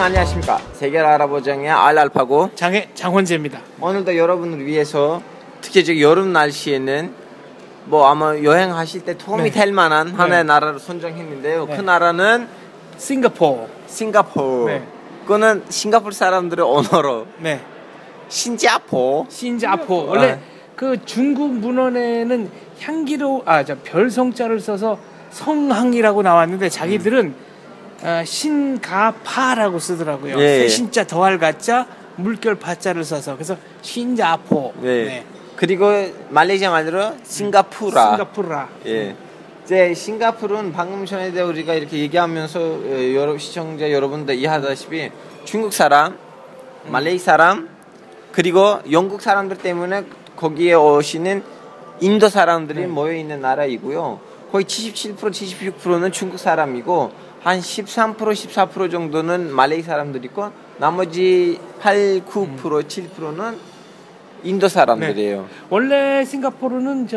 안녕하십니까. 세계를 알아보장의 알알파고 장원재입니다. 오늘도 여러분을 위해서 특히 저 여름 날씨에는 뭐 아마 여행하실 때 도움이 될 만한 하나의 나라를 선정했는데요. 그 나라는 싱가포르. 그거는 싱가포르 사람들의 언어로 신자포. 원래 그 중국 문헌에는 별성자를 써서 성항이라고 나왔는데 자기들은 신가파라고 쓰더라고요. 세신자 더할 가자 물결 파자를 써서 그래서 신자포. 그리고 말레이시아 말로 싱가푸라. 이제 싱가포르는 방금 전에 우리가 이렇게 얘기하면서 여러 시청자 여러분들 이해하다시피 중국 사람, 말레이 사람, 그리고 영국 사람들 때문에 거기에 오시는 인도 사람들이 모여 있는 나라이고요. 거의 77%, 76%는 중국 사람이고 한 13%, 14% 정도는 말레이 사람들이 있고 나머지 8, 9%, 7%는 인도 사람들이에요. 원래 싱가포르는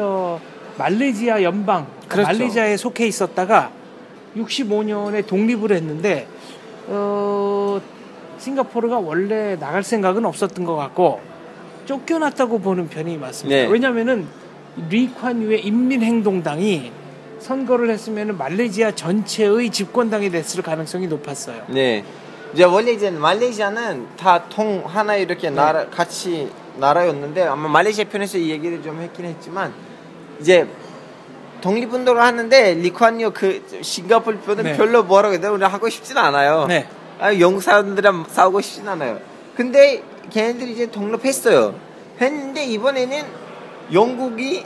말레이시아 연방, 말레이시아에 속해 있었다가 65년에 독립을 했는데 싱가포르가 원래 나갈 생각은 없었던 것 같고 쫓겨났다고 보는 편이 맞습니다. 왜냐하면은 리콴 유의 인민행동당이 선거를 했으면 말레이시아 전체의 집권당이 됐을 가능성이 높았어요. 이제 원래 이제 말레이시아는 다 하나 이렇게 같이 나라였는데 아마 말레이시아 편에서 이 얘기를 좀 했긴 했지만 이제 독립운동을 하는데 리콴유 그 싱가포르 표는 별로 뭐라고 해야 되나 우리 하고 싶진 않아요. 영국 사람들이랑 싸우고 싶진 않아요. 근데 걔네들이 이제 독립했어요. 했는데 이번에는 영국이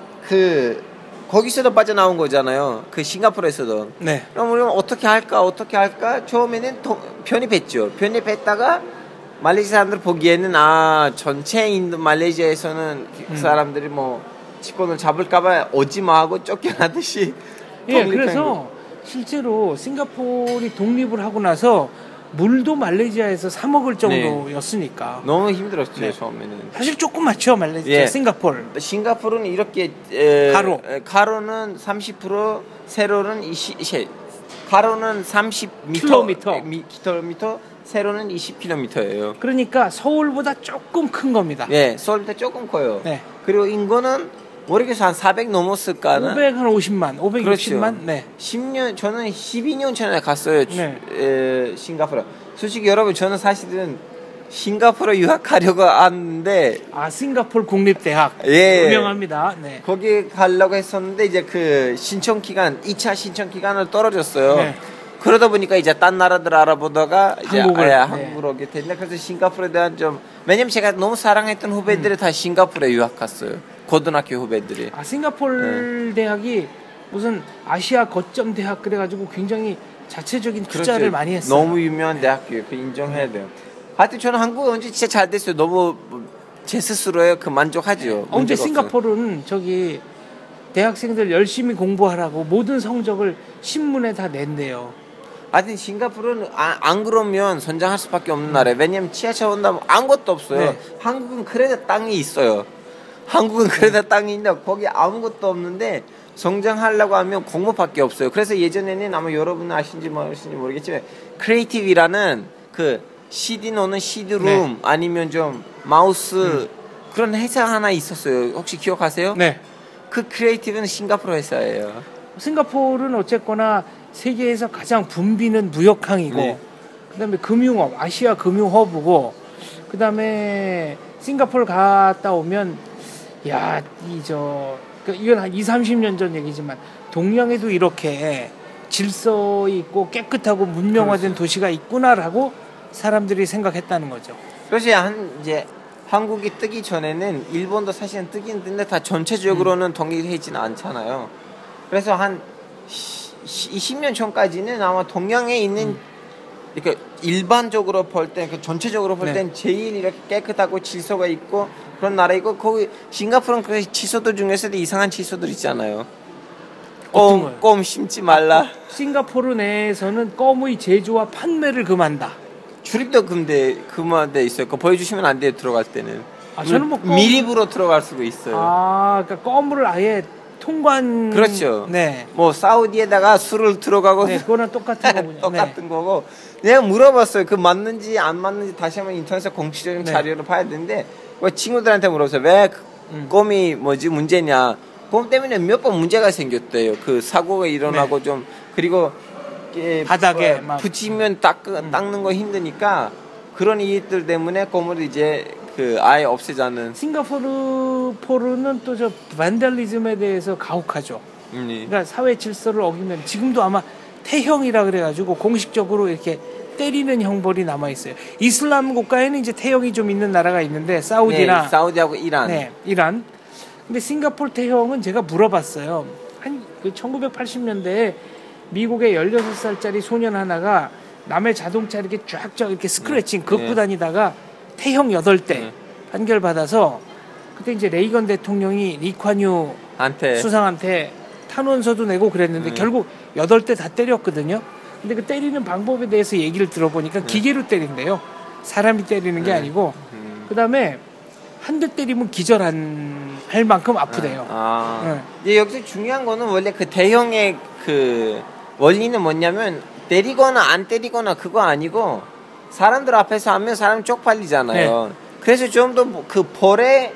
거기서도 빠져나온 거잖아요. 그 싱가포르에서도. 그럼 우리는 어떻게 할까? 처음에는 편입했죠. 편입했다가 말레이시아 사람들 보기에는 전체 말레이시아에서는 그 사람들이 뭐 집권을 잡을까봐 오지 마 하고 쫓겨나듯이. 그래서 실제로 싱가포르이 독립을 하고 나서 물도 말레이시아에서 사 먹을 정도였으니까 너무 힘들었죠. 처음에는 사실 조그맣죠 말레이시아. 싱가포르는 이렇게 가로는 30%, 세로는 30km, 세로는 20km예요. 그러니까 서울보다 조금 큰 겁니다. 서울보다 조금 커요. 그리고 인구는 모르겠어 한 400 넘었을까는 550만, 560만. 저는 12년 전에 갔어요. 싱가포르. 솔직히 여러분 저는 사실은 싱가포르 유학하려고 왔는데 싱가포르 국립대학 유명합니다. 거기 가려고 했었는데 이제 그 2차 신청 기간을 떨어졌어요. 그러다 보니까 이제 딴 나라들 알아보다가 이제 한국으로 오게 됐는데 그래서 싱가포르에 대한 왜냐면 제가 너무 사랑했던 후배들이 다 싱가포르에 유학 갔어요. 고등학교 후배들이. 싱가포르 대학이 무슨 아시아 거점 대학 그래가지고 굉장히 자체적인 투자를 많이 했어요. 너무 유명한 대학교예요. 인정해야 돼요. 하여튼 저는 한국에 온 지 진짜 잘 됐어요. 너무 제 스스로에 만족하죠. 언제 싱가포르는 대학생들 열심히 공부하라고 모든 성적을 신문에 다 낸대요. 하여튼 싱가포르는 안 그러면 선장할 수밖에 없는 나라예요. 왜냐면 지하철 온다면 아무것도 없어요. 한국은 그래도 땅이 있어요. 땅이 있는데 거기 아무것도 없는데 성장하려고 하면 공모밖에 없어요. 그래서 예전에는 아마 여러분 아신지 모르겠지만 크리에이티브라는 그 CD 넣는 CD룸 아니면 좀 마우스 그런 회사 하나 있었어요. 혹시 기억하세요? 그 크리에이티브는 싱가포르 회사예요. 싱가포르는 어쨌거나 세계에서 가장 붐비는 무역항이고 그다음에 금융업, 아시아 금융허브고 그다음에 싱가포르 갔다 오면 이건 한 20-30년 전 얘기지만 동양에도 이렇게 질서 있고 깨끗하고 문명화된 도시가 있구나라고 사람들이 생각했다는 거죠. 그래서 이제 한국이 뜨기 전에는 일본도 사실은 뜨긴 뜨는데 다 전체적으로는 독립하지는 않잖아요. 그래서 한 20년 전까지는 아마 동양에 있는 이렇게 일반적으로 볼 때, 전체적으로 볼 땐 제일 이렇게 깨끗하고 질서가 있고 그런 나라이고 거기 싱가포르는 그 질서들 중에서도 이상한 질서들 있잖아요. 껌 심지 말라. 싱가포르 내에서는 껌의 제조와 판매를 금한다. 출입도 금한데 있어요. 그거 보여주시면 안 돼요. 들어갈 때는. 저는 미립으로 들어갈 수도 있어요. 그러니까 껌을 아예 통관. 그렇죠. 네. 뭐 사우디에다가 술을 들어가고 네, 그거랑 똑같은 거군요. 똑같은 거고. 내가 물어봤어요. 그 맞는지 안 맞는지 다시 한번 인터넷에 공식적인 네. 자료를 봐야 되는데 뭐 친구들한테 물어봤어요. 왜 곰이 뭐지 문제냐? 곰 때문에 몇 번 문제가 생겼대요. 그 사고가 일어나고 네. 좀 그리고 바닥에 막 붙이면 닦는 거 힘드니까 그런 이유들 때문에 곰을 이제 그 아예 없애자는. 싱가포르는 또 저 반달리즘에 대해서 가혹하죠. 그러니까 사회 질서를 어기면 지금도 아마 태형이라 그래가지고 공식적으로 이렇게 때리는 형벌이 남아 있어요. 이슬람 국가에는 이제 태형이 좀 있는 나라가 있는데 사우디나 네, 사우디하고 이란. 네, 이란. 근데 싱가포르 태형은 제가 물어봤어요. 한 그 1980년대에 미국의 16살짜리 소년 하나가 남의 자동차 이렇게 쫙쫙 이렇게 스크래칭 긋고 다니다가 태형 8대 판결 받아서 그때 이제 레이건 대통령이 리콴유 수상한테 탄원서도 내고 그랬는데 결국 8대 다 때렸거든요. 근데 그 때리는 방법에 대해서 얘기를 들어보니까 기계로 때린대요. 사람이 때리는 게 아니고. 그다음에 한 대 때리면 기절할 만큼 아프대요. 이제 여기서 중요한 거는 원래 그 대형의 그 원리는 뭐냐면 때리거나 안 때리거나 그거 아니고 사람들 앞에서 하면 사람 쪽팔리잖아요. 네. 그래서 좀 더 그 벌의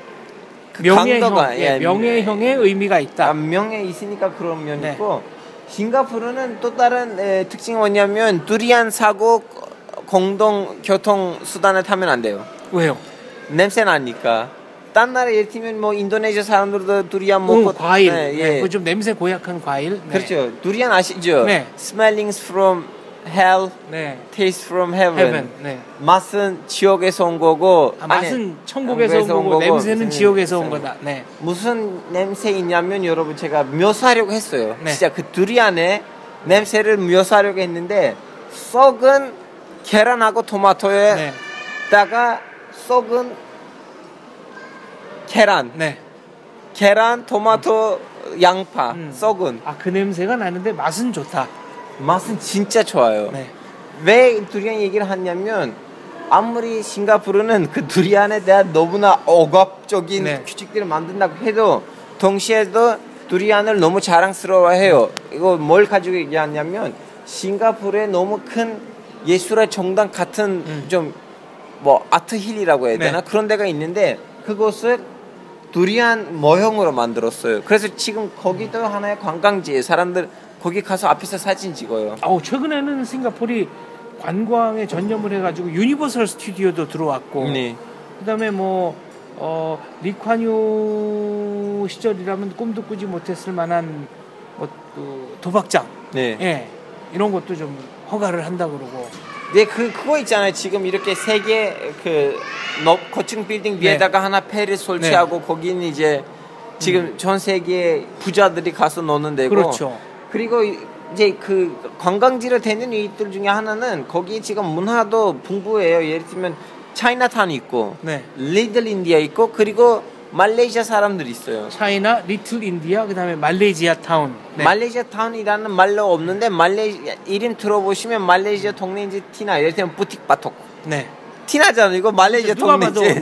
그 강도가 명예형의 의미가 있다. 명예 있으니까 그런 면이 있고 싱가포르는 또 다른 특징이 뭐냐면 두리안 사고 공동 교통 수단을 타면 안 돼요. 왜요? 냄새 나니까. 딴 나라 예를 들면 뭐 인도네시아 사람들도 두리안 먹고 과일. 그 좀 냄새 고약한 과일. 그렇죠. 두리안 아시죠? Smellings from hell, taste from heaven. 맛은 지옥에서 온 거고 맛은 천국에서 온 거고 냄새는 지옥에서 온 거다. 무슨 냄새 있냐면 여러분 제가 묘사하려고 했어요. 진짜 그 두리안의 냄새를 묘사하려고 했는데 썩은 계란하고 토마토에다가 썩은 계란, 계란, 토마토, 양파, 썩은. 그 냄새가 나는데 맛은 좋다. 맛은 진짜 좋아요. 왜 두리안 얘기를 하냐면 아무리 싱가포르는 그 두리안에 대한 너무나 억압적인 규칙들을 만든다고 해도 동시에도 두리안을 너무 자랑스러워해요. 이거 뭘 가지고 얘기하냐면 싱가포르에 너무 큰 예술의 정당 같은 좀 뭐 아트힐이라고 해야 되나 그런 데가 있는데 그곳을 두리안 모형으로 만들었어요. 그래서 지금 거기도 하나의 관광지예요. 사람들 거기 가서 앞에서 사진 찍어요. 최근에는 싱가포르이 관광에 전념을 해가지고 유니버설 스튜디오도 들어왔고 그다음에 뭐 리콴유 시절이라면 꿈도 꾸지 못했을 만한 뭐 도박장 이런 것도 좀 허가를 한다 그러고. 그거 있잖아요. 지금 이렇게 세 개 그 고층 빌딩 위에다가 하나 폐를 설치하고 거기는 이제 지금 전 세계 부자들이 가서 노는 데고. 그렇죠. 그리고 이제 그 관광지를 되는 이들 중에 하나는 거기 지금 문화도 풍부해요. 예를 들면 차이나타운이 있고, 리틀 인디아 있고, 그리고 말레이시아 사람들이 있어요. 차이나, 리틀 인디아, 그다음에 말레이시아 타운. 말레이시아 타운이라는 말로 없는데 말레이시아 이름 들어보시면 말레이시아 동네인지 티나. 예를 들면 부틱 바톡. 티나잖아. 이거 말레이시아 동네지.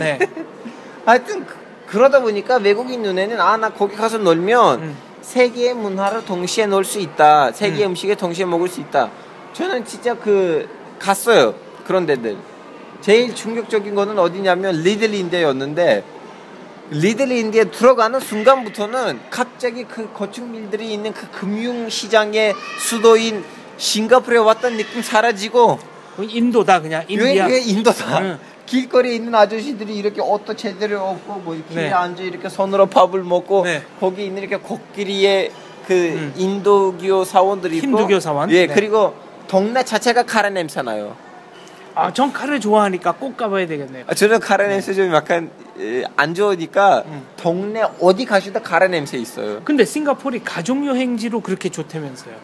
하여튼 그러다 보니까 외국인 눈에는 나 거기 가서 놀면 세계의 문화를 동시에 놀 수 있다. 세계의 음식을 동시에 먹을 수 있다. 저는 진짜 갔어요. 그런 데들. 제일 충격적인 거는 어디냐면 리틀 인디아였는데 리틀 인디아에 들어가는 순간부터는 갑자기 그 거층빌들이 있는 그 금융시장의 수도인 싱가포르에 왔다는 느낌 사라지고 인도다 그냥 인디아. 인도다. 길거리에 있는 아저씨들이 이렇게 옷도 제대로 없고 뭐 길에 앉아 이렇게 손으로 밥을 먹고 거기 있는 이렇게 코끼리에 그 인도교 사원들이 있고 힌두교 사원. 그리고 동네 자체가 카레 냄새 나요. 전 카레 좋아하니까 꼭 가봐야 되겠네요. 저는 카레 냄새 좀 약간 안 좋으니까 동네 어디 가셔도 카레 냄새 있어요. 근데 싱가포르이 가족 여행지로 그렇게 좋다면서요?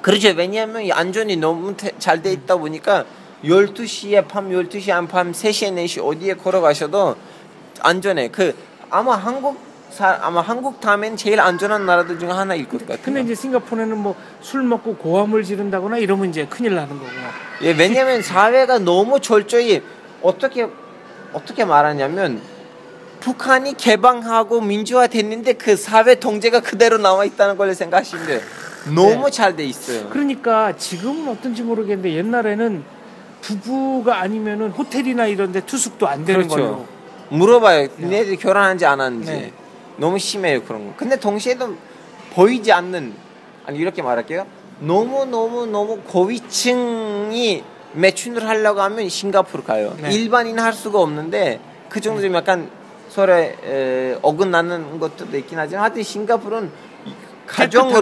그렇죠. 왜냐하면 안전이 너무 잘 돼 있다 보니까 12시에 밤 12시 밤 3시에 4시 어디에 걸어가셔도 안전해. 아마 한국 다음엔 제일 안전한 나라들 중에 하나일 것 같아요. 근데 이제 싱가포르는 뭐 술 먹고 고함을 지른다거나 이러면 이제 큰일 나는 거고. 왜냐면 사회가 너무 철저히 어떻게 말하냐면 북한이 개방하고 민주화됐는데 그 사회 통제가 그대로 남아 있다는 걸 생각하시면 돼요. 너무 네. 잘 돼 있어요. 그러니까 지금은 어떤지 모르겠는데 옛날에는 부부가 아니면은 호텔이나 이런데 투숙도 안 되는 그렇죠. 걸로. 물어봐요. 네. 얘네들이 결혼한지 안 하는지. 네. 너무 심해요 그런 거. 근데 동시에도 보이지 않는, 아니 이렇게 말할게요. 너무 고위층이 매춘을 하려고 하면 싱가포르 가요. 네. 일반인은 할 수가 없는데 그 정도 좀 약간 서로 어긋나는 것도 있긴 하지만 하여튼 싱가포르는 가정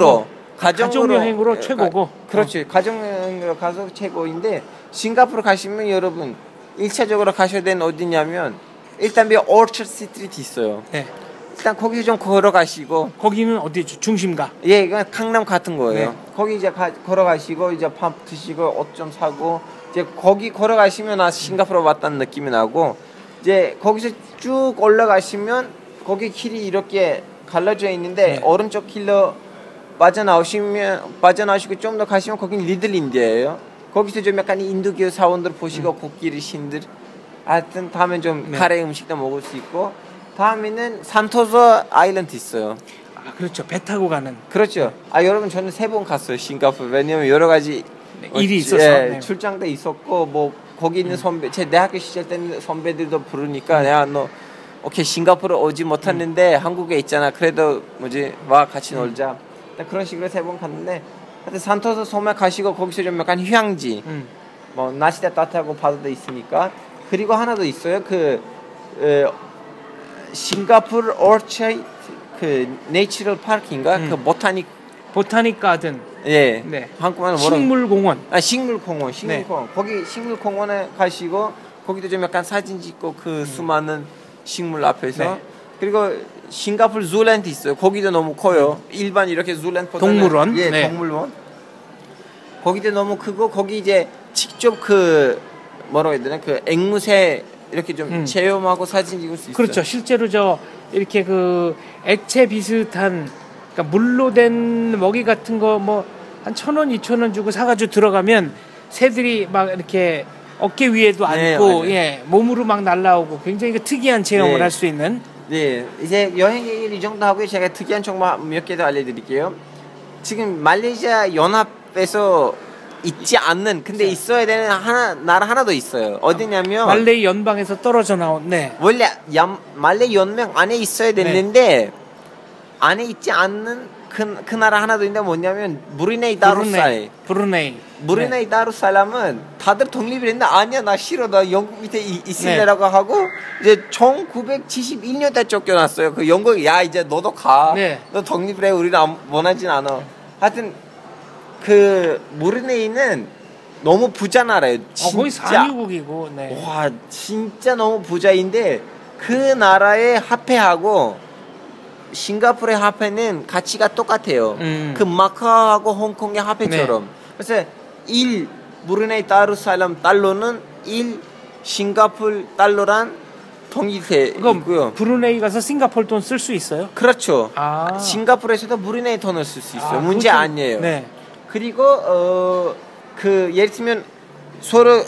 여행으로 최고고. 그렇지. 가정 여행으로 가서 최고인데 싱가포르 가시면 여러분 1차적으로 가셔야 되는 어디냐면 일단 오처드 스트리트 있어요. 네. 일단 거기서 좀 걸어가시고. 거기는 어디죠? 중심가? 예, 그냥 강남 같은 거예요. 네. 거기 이제 걸어가시고 이제 밥 드시고 옷 좀 사고 이제 거기 걸어가시면 싱가포르 왔다는 느낌이 나고 이제 거기서 쭉 올라가시면 거기 길이 이렇게 갈라져 있는데 네. 오른쪽 길로 빠져나오시고 좀 더 가시면 거긴 리틀 인디아예요. 거기서 좀 약간 인도교 사원들 보시고 코끼리 신들 하여튼 다음에 좀 네. 카레 음식도 먹을 수 있고 다음에는 산토소 아일랜드 있어요. 아, 그렇죠. 배 타고 가는. 그렇죠. 여러분 저는 3번 갔어요 싱가포르. 왜냐면 여러 가지 일이 있어서 네. 출장도 있었고 뭐 거기 있는 선배 제 대학교 시절 때는 선배들도 부르니까 내가 너 오케이 싱가포르 오지 못했는데 한국에 있잖아. 그래도 와 같이 놀자. 그런 식으로 3번 갔는데 하여튼 산토소 섬에 가시고 거기서 좀 약간 휴양지 뭐 날씨가 따뜻하고 바다도 있으니까 그리고 하나 더 있어요. 싱가포르 오처드 그 내추럴 파크인가 그 보타닉 가든. 예. 네. 한국말로 식물공원. 식물공원. 네. 거기 식물공원에 가시고 거기도 좀 약간 사진 찍고 그 수많은 식물 앞에서 네. 그리고 싱가포르 주랜드 있어요. 거기도 너무 커요. 일반 이렇게 주랜드 동물원. 예, 네. 동물원. 거기도 너무 크고 거기 이제 직접 뭐라고 해야 되나 그 앵무새 이렇게 좀 체험하고 사진 찍을 수 있어요. 그렇죠. 실제로 이렇게 그 액체 비슷한 그러니까 물로 된 먹이 같은 거 뭐 한 1,000원, 2,000원 주고 사가지고 들어가면 새들이 막 이렇게 어깨 위에도 앉고 네, 예 몸으로 막 날라오고 굉장히 특이한 체험을 네. 할 수 있는. 네, 이제 여행 얘기를 이 정도 하고요. 제가 특이한 정보 몇 개 더 알려드릴게요. 지금 말레이시아 연합에서 있지 않는 근데 있어야 되는 나라 하나 더 있어요. 어디냐면 말레이 연방에서 떨어져 나온. 네. 원래 말레이 연맹 안에 있어야 됐는데 안에 있지 않는 그 나라 하나 더 있는데 뭐냐면 브루네이 다루살. 브루네이 다루살람은 다들 독립을 했는데 아니야 나 싫어 나 영국 밑에 있을래라고 하고 이제 1971년대 쫓겨났어요. 그 영국이 야 이제 너도 가. 너 독립을 해. 우리는 원하진 않아. 하여튼 그 브루네이는 너무 부자 나라예요. 진짜. 거의 산유국이고. 네. 와 진짜 너무 부자인데 그 나라의 화폐하고 싱가포르의 화폐는 가치가 똑같아요. 그 마카오하고 홍콩의 화폐처럼. 그래서 1 브루네이 다루살람 달러는 1 싱가포르 달러란 통일돼 있고요. 브루네이 가서 싱가포르 돈 쓸 수 있어요? 그렇죠. 싱가포르에서도 브루네이 돈을 쓸 수 있어요. 문제 그렇죠. 아니에요. 네. 그리고 예를 들면 서로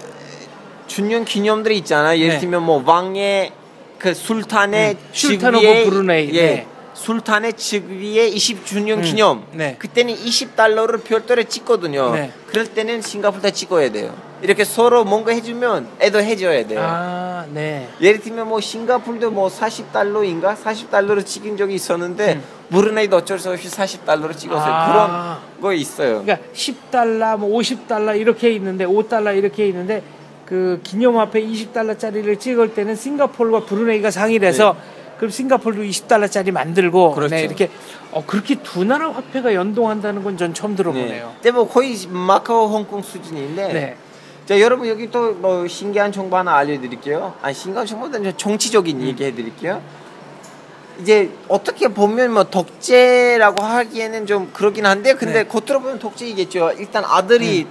준용 기념들이 있잖아요. 예를 들면 뭐 왕의 그 술탄의 술탄하고 브루네이. 예. 술탄의 즉위의 20주년 기념. 그때는 $20를 별도로 찍거든요. 그럴 때는 싱가포르에 찍어야 돼요. 이렇게 서로 뭔가 해주면 애도 해줘야 돼요. 예를 들면 뭐 싱가포르도 뭐 $40인가 40로 찍은 적이 있었는데 브루네이도 어쩔 수 없이 $40로 찍었어요. 그런 거 있어요. 그러니까 $10, 뭐 $50 이렇게 있는데 $5 이렇게 있는데 그 기념화폐 $20짜리를 찍을 때는 싱가포르와 브루네이가 상의를 해서 그럼 싱가포르도 $20짜리 만들고 그렇죠. 이렇게 그렇게 두 나라 화폐가 연동한다는 건 전 처음 들어보네요. 근데 뭐 거의 마카오 홍콩 수준인데 자 여러분 여기 또 뭐 신기한 정보 하나 알려드릴게요. 신기한 정보보다는 정치적인 얘기 해드릴게요. 이제 어떻게 보면 뭐 독재라고 하기에는 좀 그러긴 한데 근데 겉으로 보면 독재이겠죠. 일단 아들이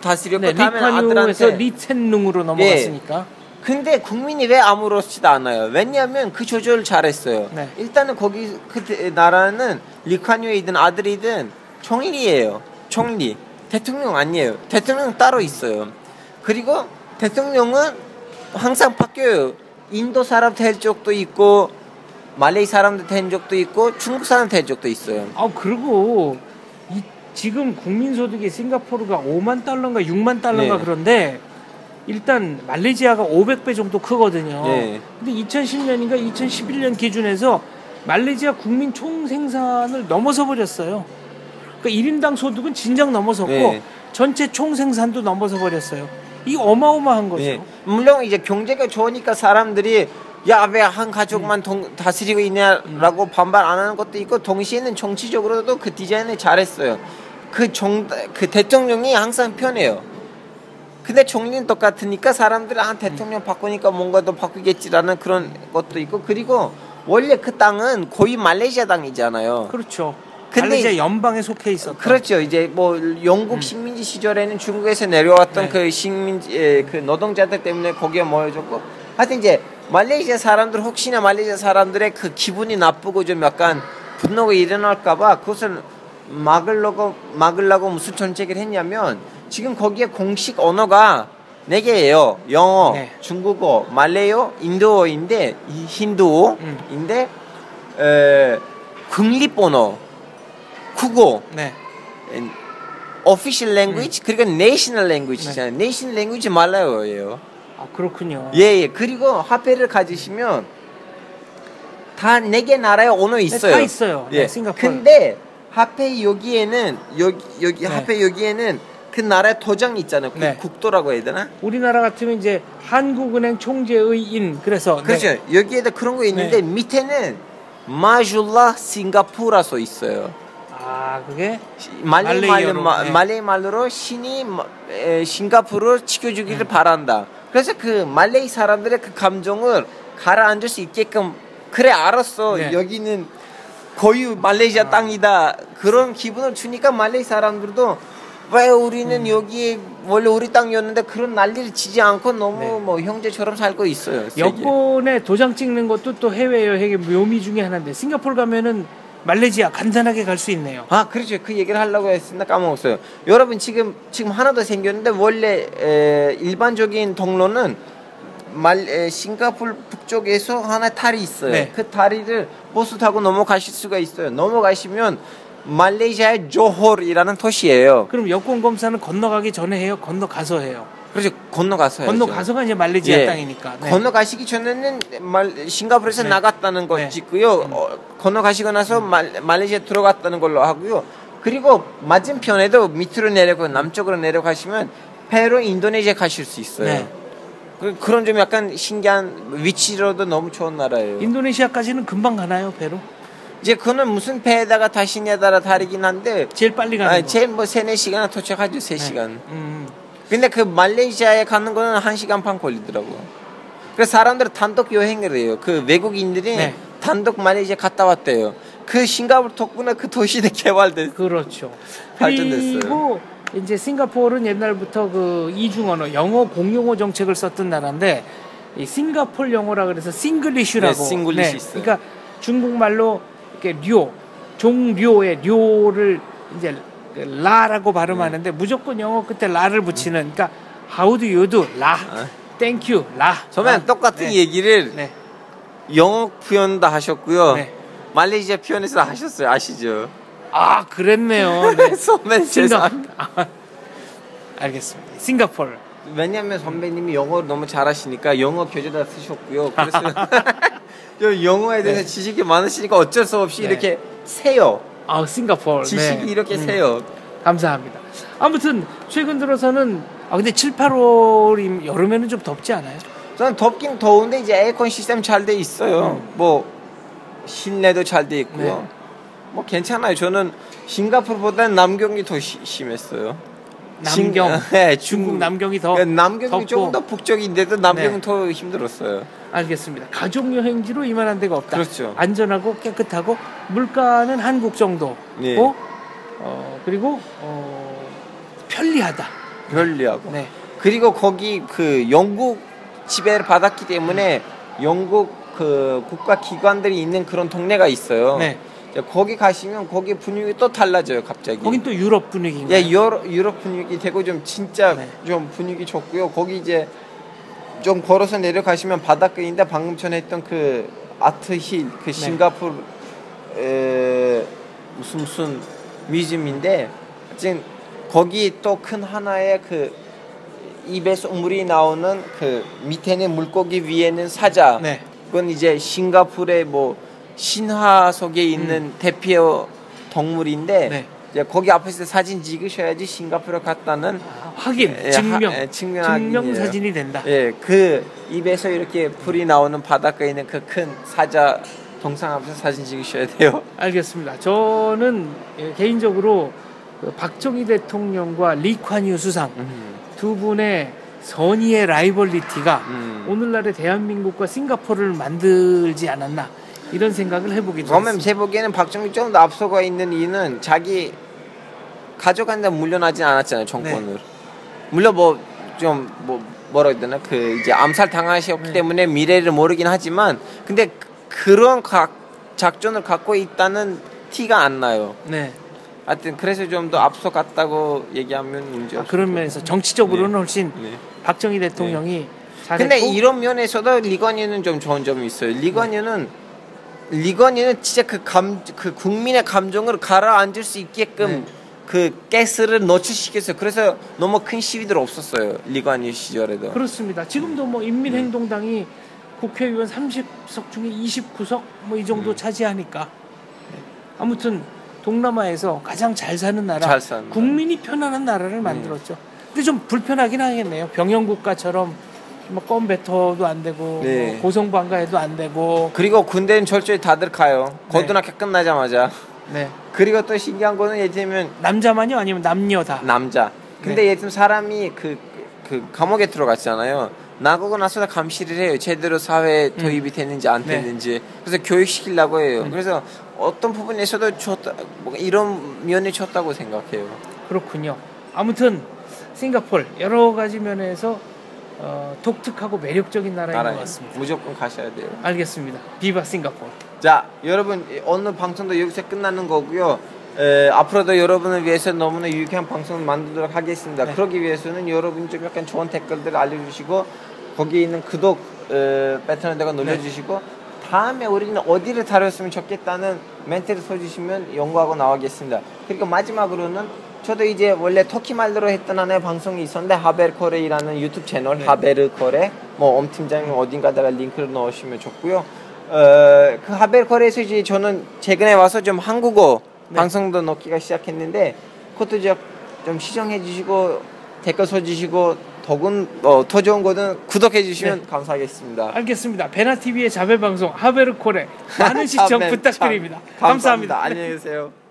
다스렸고 다음에 아들한테 리첸룽으로 넘어갔으니까. 근데 국민이 왜 아무렇지도 않아요? 왜냐하면 그 조절을 잘했어요. 일단은 거기 그 나라는 리칸유이든 아들이든 총리예요. 총리. 대통령 아니에요. 대통령 따로 있어요. 그리고 대통령은 항상 바뀌어요. 인도 사람 될 적도 있고 말레이 사람도 된 적도 있고 중국 사람 된 적도 있어요. 그리고 지금 국민소득이 싱가포르가 5만 달러인가 6만 달러인가 네. 그런데 일단 말레이시아가 500배 정도 크거든요. 네. 근데 2010년인가 2011년 기준에서 말레이시아 국민 총 생산을 넘어서 버렸어요. 그러니까 1인당 소득은 진작 넘어섰고 네. 전체 총 생산도 넘어서 버렸어요. 이게 어마어마한 거죠. 네. 물론 이제 경제가 좋으니까 사람들이 야, 왜 한 가족만 다스리고 있냐라고 반발 안 하는 것도 있고 동시에는 정치적으로도 그 디자인을 잘했어요. 그 대통령이 항상 편해요. 근데 총리는 똑같으니까 사람들은 대통령 바꾸니까 뭔가 더 바꾸겠지라는 그런 것도 있고 그리고 원래 그 땅은 거의 말레이시아 땅이잖아요. 그렇죠. 근데 말레이시아 연방에 속해 있었다. 그렇죠. 이제 뭐 영국 식민지 시절에는 중국에서 내려왔던 네. 그 식민지 그 노동자들 때문에 거기에 모여졌고 하여튼 이제 말레이시아 사람들 혹시나 말레이시아 사람들의 그 기분이 나쁘고 좀 약간 분노가 일어날까봐 그것을 막으려고 무슨 정책을 했냐면 지금 거기에 공식 언어가 4개예요. 영어, 네. 중국어, 말레이어, 인도어인데 힌두어인데 국립 언어, 국어, 네. official language 그리고 national language잖아요. 네. national language 말라요예요. 그렇군요. 예. 그리고 화폐를 가지시면 다 4개 나라의 언어 있어요. 다 있어요. 예. 네, 싱가포르. 근데 화폐 여기에는 여기 네. 화폐 여기에는 그 나라의 도장이 있잖아요. 그 네. 국도라고 해야 되나? 우리나라 같으면 이제 한국은행 총재의 인 그래서 그렇죠. 네. 여기에다 그런 거 있는데 네. 밑에는 마줄라 싱가포르라 써 있어요. 그게 말레이 말로 신이 싱가포르를 지켜주기를 바란다. 그래서 그 말레이 사람들의 그 감정을 가라앉을 수 있게끔 그래 알았어. 네. 여기는 거의 말레이시아 땅이다. 그런 기분을 주니까 말레이 사람들도 왜 우리는 여기 원래 우리 땅이었는데 그런 난리를 치지 않고 너무 네. 뭐 형제처럼 살고 있어요. 여권에 도장 찍는 것도 또 해외 여행의 묘미 중에 하나인데 싱가포르 가면은 말레이시아 간단하게 갈 수 있네요. 그렇죠. 그 얘기를 하려고 했으나 까먹었어요. 여러분 지금 하나 더 생겼는데 원래 일반적인 통로는 싱가포르 북쪽에서 하나 다리 있어요. 네. 그 다리를 버스 타고 넘어가실 수가 있어요. 넘어가시면 말레이시아의 조호르이라는 도시예요. 그럼 여권 검사는 건너가기 전에 해요? 건너가서 해요? 그렇죠. 건너가서 해야죠. 건너가서가 이제 말레이시아 예. 땅이니까. 네. 건너가시기 전에는 싱가포르에서 네. 나갔다는 거 찍고요. 건너가시고 나서 말레이시아 들어갔다는 걸로 하고요. 그리고 맞은편에도 밑으로 내려가고 남쪽으로 내려가시면 페루, 인도네시아 가실 수 있어요. 네. 그런 좀 약간 신기한 위치로도 너무 좋은 나라예요. 인도네시아까지는 금방 가나요, 배로? 이제 그거는 무슨 배에다가 타시냐에 따라 다르긴 한데 제일 빨리 가는 거. 제일 3-4시간 도착하죠. 3시간. 네. 근데 그 말레이시아에 가는 거는 1시간 반 걸리더라고요. 그래서 사람들은 단독 여행을 해요. 그 외국인들이 네. 단독 말레이시아 갔다 왔대요. 그 싱가포르 덕분에 그 도시도 개발됐어요. 그렇죠. 발전됐어요. 그리고 이제 싱가포르는 옛날부터 그 이중 언어, 영어 공용어 정책을 썼던 나라인데 이 싱가포르 영어라 그래서 싱글리쉬라고. 네, 싱글리쉬 있어요. 그러니까 중국말로 이렇게 종료의 료를 이제 라라고 발음하는데 무조건 영어 끝에 라를 붙이는. 그러니까 how do you do? 라. thank you. 라. 저는 똑같은 얘기를 네. 영어 표현도 하셨고요. 네. 말레이시아 표현에서 하셨어요. 아시죠? 그랬네요. 네. 선배님 죄송합니다. 알겠습니다. 싱가포르. 왜냐면 선배님이 영어를 너무 잘하시니까 영어 교재다 쓰셨고요. 그래서 저 영어에 대해서 네. 지식이 많으시니까 어쩔 수 없이 네. 이렇게 세요. 싱가포르. 지식이 네. 이렇게 세요. 감사합니다. 아무튼 최근 들어서는 근데 7, 8월이 여름에는 좀 덥지 않아요? 저는 덥긴 더운데 이제 에어컨 시스템 잘 돼 있어요. 뭐 실내도 잘 돼 있고요. 네. 뭐 괜찮아요. 저는 싱가포르보다는 남경이 더 심했어요. 남경. 네, 중국 남경이 더 남경이 덥고. 조금 더 북쪽인데도 남경은 네. 더 힘들었어요. 알겠습니다. 가족 여행지로 이만한 데가 없다. 그렇죠. 안전하고 깨끗하고 물가는 한국 정도고 네. 그리고 편리하다. 편리하고. 네. 그리고 거기 그 영국 지배를 받았기 때문에 영국 그 국가 기관들이 있는 그런 동네가 있어요. 네. 거기 가시면 거기 분위기 또 달라져요, 갑자기. 거긴 또 유럽 분위기인가요? 예, 유럽 분위기 되고 좀 진짜 네. 좀 분위기 좋고요. 거기 이제 좀 걸어서 내려가시면 바닷가인데 방금 전에 했던 그 아트힐 그 싱가포르 무슨 뮤지엄인데 지금 거기 또 큰 하나의 그 입에서 물이 나오는 그 밑에는 물고기 위에는 사자. 네. 그건 이제 싱가포르의 뭐 신화 속에 있는 대표 동물인데 네. 이제 거기 앞에서 사진 찍으셔야지 싱가포르 갔다는 확인, 증명 사진이 된다. 예, 그 입에서 이렇게 불이 나오는 바닷가에 있는 그 큰 사자 동상 앞에서 사진 찍으셔야 돼요. 알겠습니다. 저는 개인적으로 그 박정희 대통령과 리콴유 수상 두 분의 선의의 라이벌리티가 오늘날의 대한민국과 싱가포르를 만들지 않았나 이런 생각을 해보기도 했습니다. 그러면 제 보기에는 박정희 좀 더 앞서가 있는 이유는 자기 가져간다 물려나진 않았잖아요, 정권을. 네. 물론 뭐라 해야 되나 그 이제 암살 당하셨기 때문에 미래를 모르긴 하지만 근데 그런 작전을 갖고 있다는 티가 안 나요. 네. 하여튼 그래서 좀 더 앞서갔다고 얘기하면 문제 없어요. 그런 면에서 정치적으로는 훨씬 박정희 대통령이 잘했고. 근데 이런 면에서도 리건유는 좀 좋은 점이 있어요. 리건유는 진짜 그 국민의 감정을 가라앉을 수 있게끔 그 가스를 노출시켰어요. 그래서 너무 큰 시위들 없었어요. 리건유 시절에도. 그렇습니다. 지금도 뭐 인민행동당이 국회의원 30석 중에 29석 뭐 이 정도 차지하니까 아무튼 동남아에서 가장 잘 사는 나라, 국민이 편안한 나라를 만들었죠. 근데 좀 불편하긴 하겠네요. 병영국가처럼 뭐 껌배터도 안 되고 뭐 고성방가해도 안 되고 그리고 군대는 철저히 다들 가요. 고등학교 끝나자마자. 네. 그리고 또 신기한 거는 예를 들면 남자만요 아니면 남녀 다? 남자. 근데 예를 들면 사람이 그 감옥에 들어갔잖아요. 나가고 나서 감시를 해요. 제대로 사회에 도입이 됐는지 안 됐는지. 그래서 교육시키려고 해요. 그래서 어떤 부분에서도 뭐 이런 면이 좋다고 생각해요. 그렇군요. 아무튼 싱가포르 여러 가지 면에서 독특하고 매력적인 나라인 것 같습니다. 무조건 가셔야 돼요. 알겠습니다. 비바 싱가포르. 자, 여러분 오늘 방송도 여기서 끝나는 거고요. 앞으로도 여러분을 위해서 너무나 유익한 방송을 만들도록 하겠습니다. 그러기 위해서는 여러분이 좀 약간 좋은 댓글들 알려주시고 거기에 있는 구독 버튼에다가 눌러주시고 다음에 우리는 어디를 다뤘으면 좋겠다는 멘트를 써주시면 연구하고 나오겠습니다. 그리고 마지막으로는 저도 이제 원래 터키 말로 했던 하나의 방송이 있었는데 하베르코레이라는 유튜브 채널 하베르코레 뭐 엄팀장님 어딘가다가 링크를 넣으시면 좋고요. 그 하베르코레에서 이제 저는 최근에 와서 좀 한국어 방송도 넣기가 시작했는데 그것도 좀 시청해 주시고 댓글 써주시고 더 좋은 거는 구독해 주시면 감사하겠습니다. 알겠습니다. 베나TV의 자매방송 하베르코레 많은 시청 부탁드립니다. 감사합니다. 안녕히 계세요.